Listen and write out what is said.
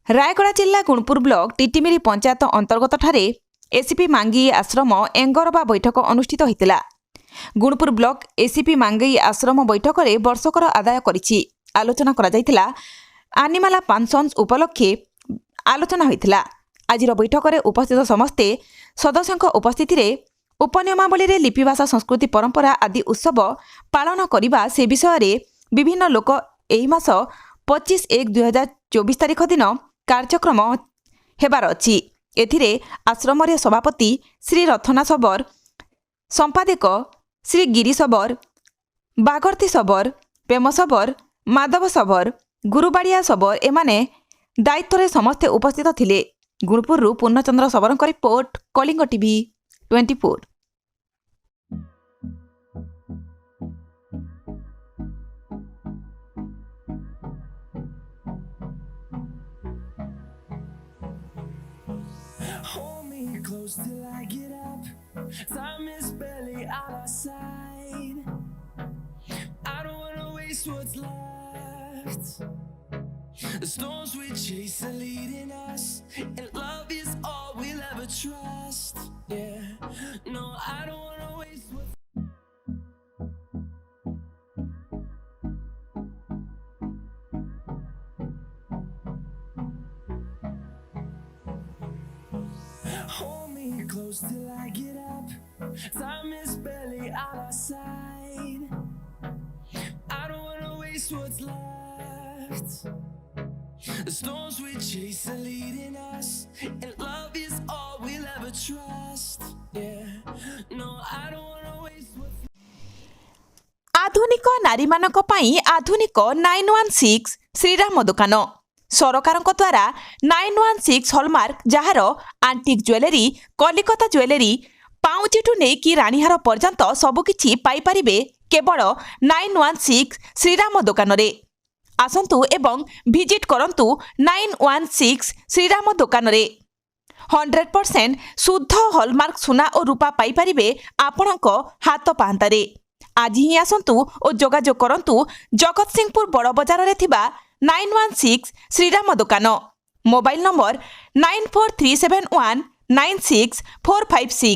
ରାୟଗଡ଼ା ଜିଲ୍ଲା ଗୁଣପୁର ବ୍ଲକ ଟିଟିମିରି ପଞ୍ଚାୟତ ଅନ୍ତର୍ଗତ ଠାରେ ଏସିପି ମାଙ୍ଗିଇ ଆଶ୍ରମ ଏଙ୍ଗରବା ବୈଠକ ଅନୁଷ୍ଠିତ ହୋଇଥିଲା। ଗୁଣପୁର ବ୍ଲକ ଏସିପି ମାଙ୍ଗିଇ ଆଶ୍ରମ ବୈଠକରେ ବର୍ଷକର ଆଦାୟ କରିଛି ଆଲୋଚନା କରାଯାଇଥିଲା। ଆନିମାଲା ପାନ୍ସନ୍ସ ଉପଲକ୍ଷେ ଆଲୋଚନା ହୋଇଥିଲା। ଆଜିର ବୈଠକରେ ଉପସ୍ଥିତ ସମସ୍ତେ ସଦସ୍ୟଙ୍କ ଉପସ୍ଥିତିରେ ଉପନିୟମାବଳୀରେ ଲିପିଭାଷା ସଂସ୍କୃତି ପରମ୍ପରା ଆଦି ଉତ୍ସବ ପାଳନ କରିବା ସେ ବିଷୟରେ ବିଭିନ୍ନ ଲୋକ ଏହି ମାସ 25/1/2024 ତାରିଖ ଦିନ କାର୍ଯ୍ୟକ୍ରମ ହେବାର ଅଛି। ଏଥିରେ ଆଶ୍ରମରେ ସଭାପତି ଶ୍ରୀ ରଥନା ସବର, ସମ୍ପାଦକ ଶ୍ରୀ ଗିରି ସବର, ବାଗର୍ତ୍ତୀ ସବର, ପ୍ରେମ ସବର, ମାଧବ ସବର, ଗୁରୁବାଡ଼ିଆ ସବର ଏମାନେ ଦାୟିତ୍ୱରେ ସମସ୍ତେ ଉପସ୍ଥିତ ଥିଲେ। ଗୁଣପୁରରୁ ପୂର୍ଣ୍ଣଚନ୍ଦ୍ର ସବରଙ୍କ report, Kalinga TV 24। Hold me close till I get up. Time is barely on our side. I don't wanna waste what's left. The storms we chase are leading us, and love is all we'll ever trust. Yeah, no, I don't wanna waste what's Hold me close till I get up. Time is barely on our side. I don't wanna waste what's left. The storms we chase are leading us, and love is all we'll ever trust. Yeah, no, I don't wanna waste what's ଆଧୁନିକ ନାରୀମାନଙ୍କ ପାଇଁ ଆଧୁନିକ 916 ଶ୍ରୀରାମ ଦୋକାନ। ସରକାରଙ୍କ ଦ୍ୱାରା 916 hallmark, ଯାହାର antique jewellery, Calcutta jewellery, ପାଉଁଜିଠୁ ନେଇକି ରାଣୀହାର ପର୍ଯ୍ୟନ୍ତ ସବୁକିଛି ପାଇପାରିବେ କେବଳ 916 ଶ୍ରୀରାମ ଦୋକାନରେ। ଆସନ୍ତୁ ଏବଂ ଭିଜିଟ୍ କରନ୍ତୁ 916 ଶ୍ରୀରାମ ଦୋକାନରେ। 100% ଶୁଦ୍ଧ ହଲମାର୍କ ସୁନା ଓ ରୂପା ପାଇପାରିବେ ଆପଣଙ୍କ ହାତ ପାହାନ୍ତାରେ। ଆଜି ହିଁ ଆସନ୍ତୁ ଓ ଯୋଗାଯୋଗ କରନ୍ତୁ ଜଗତସିଂହପୁର ବଡ଼ ବଜାରରେ ଥିବା 916 ଶ୍ରୀରାମ ଦୋକାନ। Mobile number 9437196456।